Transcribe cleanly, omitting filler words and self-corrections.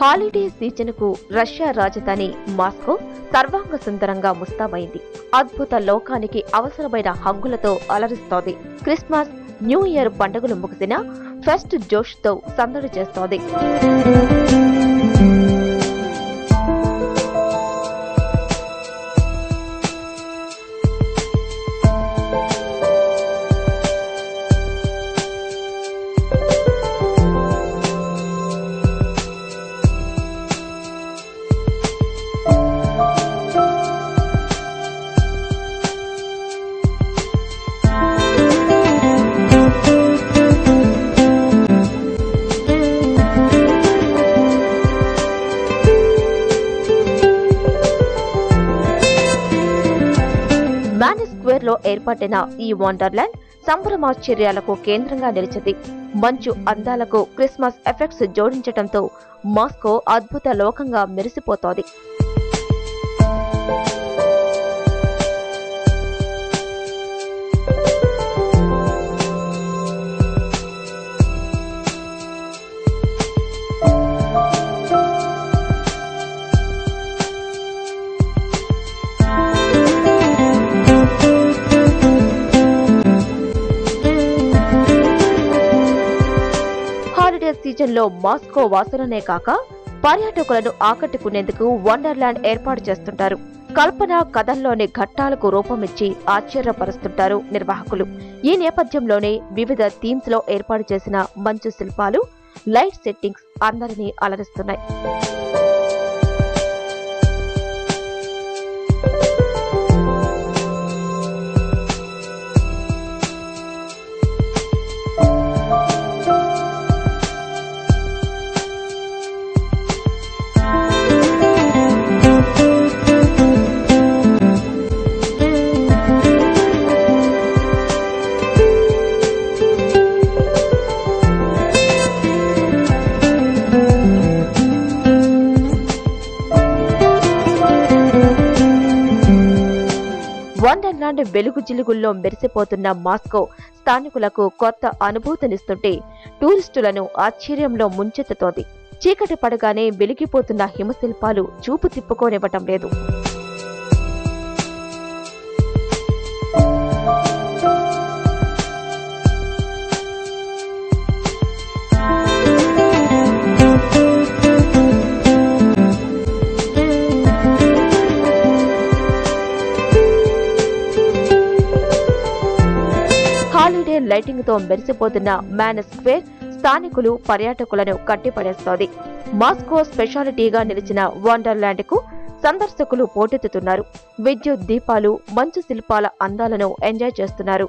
Holiday season కు Russia రాజధాని Moscow సర్వాంగ సుందరంగా ముస్తాబైంది. అద్భుత లోకానికి అవసరమైన హంగులతో అలరిస్తోంది. క్రిస్మస్, న్యూ ఇయర్ పండుగలు ముగిసిన ఫెస్ట్ జోష్ తో సందడి చేస్తోంది. మ్యాన్ స్క్వేర్ లో ఏర్పాటైన ఈ వండర్లాండ్ సంభ్రమాశ్చర్యాలకు కేంద్రంగా నిలిచింది. మంచు అందాలకు క్రిస్మస్ ఎఫెక్ట్స్ జోడించడంతో మాస్కో అద్భుత లోకంగా మెరిసిపోతోంది. హాలిడే సీజన్ లో మాస్కో వాసులనే కాక పర్యాటకులను ఆకట్టుకునేందుకు వండర్లాండ్ ఏర్పాటు చేస్తుంటారు. కల్పన కథల్లోని ఘట్టాలకు రూపమిచ్చి ఆశ్చర్యపరుస్తుంటారు నిర్వాహకులు. ఈ నేపథ్యంలోనే వివిధ థీమ్స్ లో ఏర్పాటు చేసిన మంచు శిల్పాలు, లైట్ సెట్టింగ్స్ అందరినీ అలరిస్తున్నాయి. వండర్లాండ్ వెలుగు జిలుగుల్లో మెరిసిపోతున్న మాస్కో స్థానికులకు కొత్త అనుభూతినిస్తుంటే టూరిస్టులను ఆశ్చర్యంలో ముంచెత్తుతోంది. చీకటి పడగానే వెలిగిపోతున్న హిమశిల్పాలు చూపు తిప్పుకోనివ్వటం లేదు. హాలిడే లైటింగ్ తో మెరిసిపోతున్న మ్యాన్ స్క్వేర్ స్థానికులు, పర్యాటకులను కట్టిపడేస్తోంది. మాస్కో స్పెషాలిటీగా నిలిచిన వండర్లాండ్ కు సందర్శకులు పోటెత్తుతున్నారు. విద్యుత్ దీపాలు, మంచు శిల్పాల అందాలను ఎంజాయ్ చేస్తున్నారు.